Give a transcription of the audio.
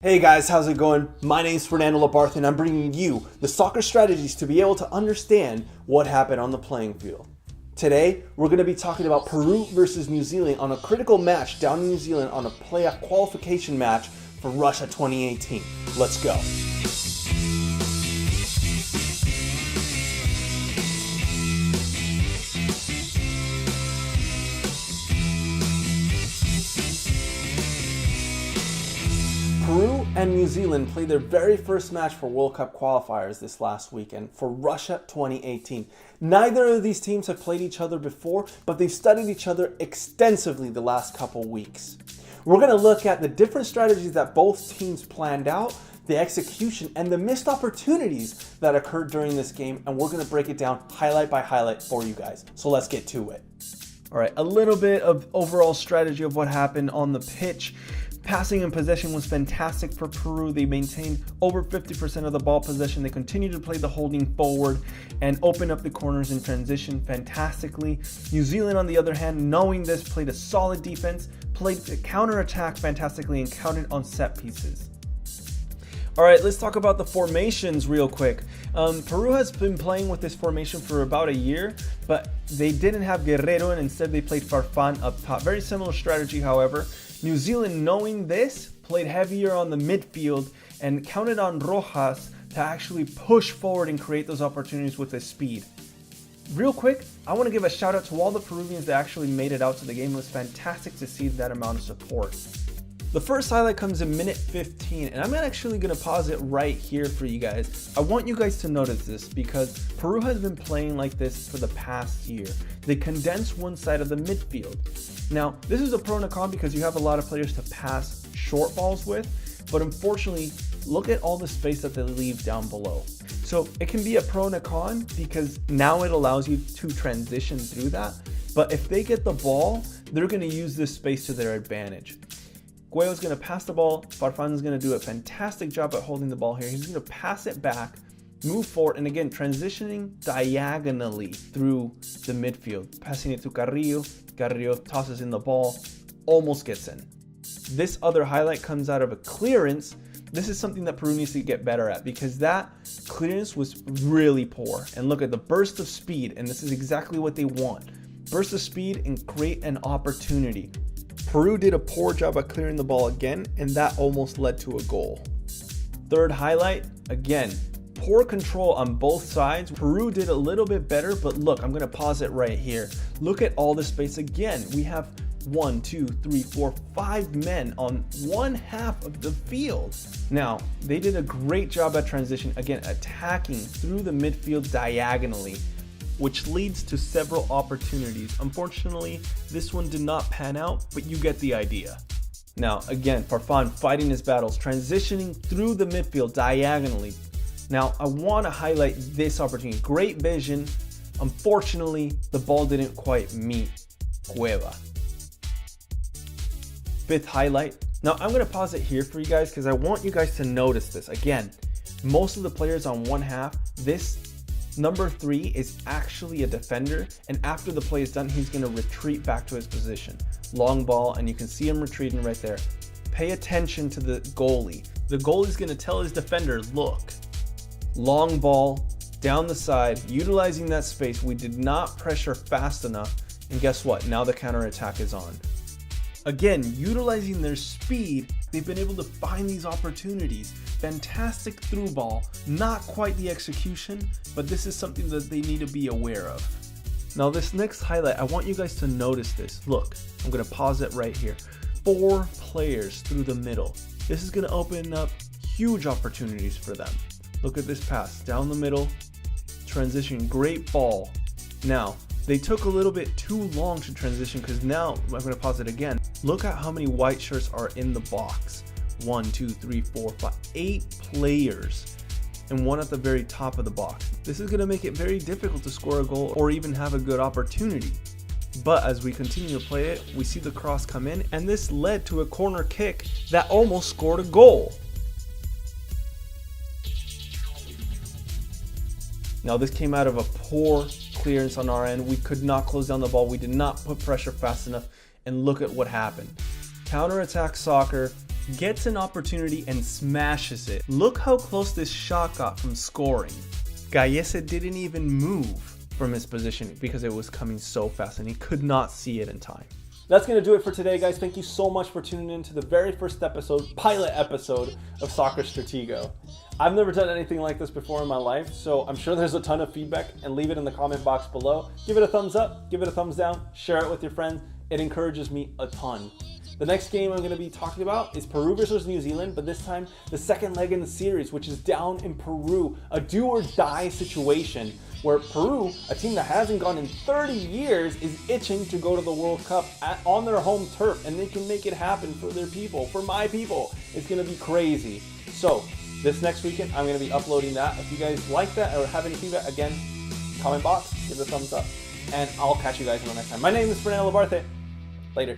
Hey guys, how's it going? My name's Fernando Labarth and I'm bringing you the soccer strategies to be able to understand what happened on the playing field. Today, we're going to be talking about Peru versus New Zealand on a critical match down in New Zealand on a playoff qualification match for Russia 2018. Let's go. Peru and New Zealand played their very first match for World Cup qualifiers this last weekend for Russia 2018. Neither of these teams have played each other before, but they've studied each other extensively the last couple weeks. We're going to look at the different strategies that both teams planned out, the execution, and the missed opportunities that occurred during this game, and we're going to break it down highlight by highlight for you guys. So let's get to it. All right, a little bit of overall strategy of what happened on the pitch. Passing and possession was fantastic for Peru. They maintained over 50% of the ball possession. They continued to play the holding forward and open up the corners in transition fantastically. New Zealand, on the other hand, knowing this, played a solid defense, played the counter-attack fantastically, and counted on set pieces. All right, let's talk about the formations real quick. Peru has been playing with this formation for about a year, but they didn't have Guerrero, and instead they played Farfan up top. Very similar strategy, however. New Zealand, knowing this, played heavier on the midfield and counted on Rojas to actually push forward and create those opportunities with his speed. Real quick, I want to give a shout out to all the Peruvians that actually made it out to the game. It was fantastic to see that amount of support. The first highlight comes in minute 15, and I'm actually going to pause it right here for you guys. I want you guys to notice this because Peru has been playing like this for the past year. They condense one side of the midfield. Now, this is a pro and a con because you have a lot of players to pass short balls with, but unfortunately, look at all the space that they leave down below. So it can be a pro and a con because now it allows you to transition through that, but if they get the ball, they're going to use this space to their advantage. Guayo's going to pass the ball. Farfan is going to do a fantastic job at holding the ball here. He's going to pass it back, move forward, and again, transitioning diagonally through the midfield. Passing it to Carrillo. Carrillo tosses in the ball, almost gets in. This other highlight comes out of a clearance. This is something that Peru needs to get better at because that clearance was really poor. And look at the burst of speed, and this is exactly what they want. Burst of speed and create an opportunity. Peru did a poor job at clearing the ball again, and that almost led to a goal. Third highlight, again, poor control on both sides. Peru did a little bit better, but look, I'm going to pause it right here. Look at all the space again. We have 1, 2, 3, 4, 5 men on one half of the field. Now, they did a great job at transition, again, attacking through the midfield diagonally, which leads to several opportunities. Unfortunately, this one did not pan out, but you get the idea. Now, again, Farfan fighting his battles, transitioning through the midfield diagonally. Now, I want to highlight this opportunity. Great vision. Unfortunately, the ball didn't quite meet Cueva. Fifth highlight. Now, I'm going to pause it here for you guys because I want you guys to notice this. Again, most of the players on one half, this number 3 is actually a defender, and after the play is done, he's going to retreat back to his position. Long ball, and you can see him retreating right there. Pay attention to the goalie. The goalie is going to tell his defender, look, long ball down the side, utilizing that space. We did not pressure fast enough, and guess what? Now the counterattack is on. Again, utilizing their speed, they've been able to find these opportunities. Fantastic through ball, not quite the execution, but this is something that they need to be aware of. Now this next highlight, I want you guys to notice this. Look, I'm going to pause it right here. 4 players through the middle. This is going to open up huge opportunities for them. Look at this pass, down the middle, transition, great ball. Now, they took a little bit too long to transition because now, I'm going to pause it again. Look at how many white shirts are in the box. 1, 2, 3, 4, 5, 8 players, and one at the very top of the box. This is going to make it very difficult to score a goal or even have a good opportunity. But as we continue to play it, we see the cross come in, and this led to a corner kick that almost scored a goal. Now this came out of a poor clearance on our end. We could not close down the ball. We did not put pressure fast enough, and look at what happened. Counterattack soccer, gets an opportunity and smashes it. Look how close this shot got from scoring. Gallese didn't even move from his position because it was coming so fast and he could not see it in time. That's going to do it for today, guys. Thank you so much for tuning in to the very first episode, pilot episode of Soccer Stratego. I've never done anything like this before in my life, so I'm sure there's a ton of feedback, and leave it in the comment box below. Give it a thumbs up, give it a thumbs down, share it with your friends. It encourages me a ton. The next game I'm going to be talking about is Peru versus New Zealand, but this time the second leg in the series, which is down in Peru, a do or die situation where Peru, a team that hasn't gone in 30 years, is itching to go to the World Cup on their home turf, and they can make it happen for their people, for my people. It's going to be crazy. So this next weekend, I'm going to be uploading that. If you guys like that or have any feedback, again, comment box, give it a thumbs up, and I'll catch you guys in the next time. My name is Fernando Labarte. Later.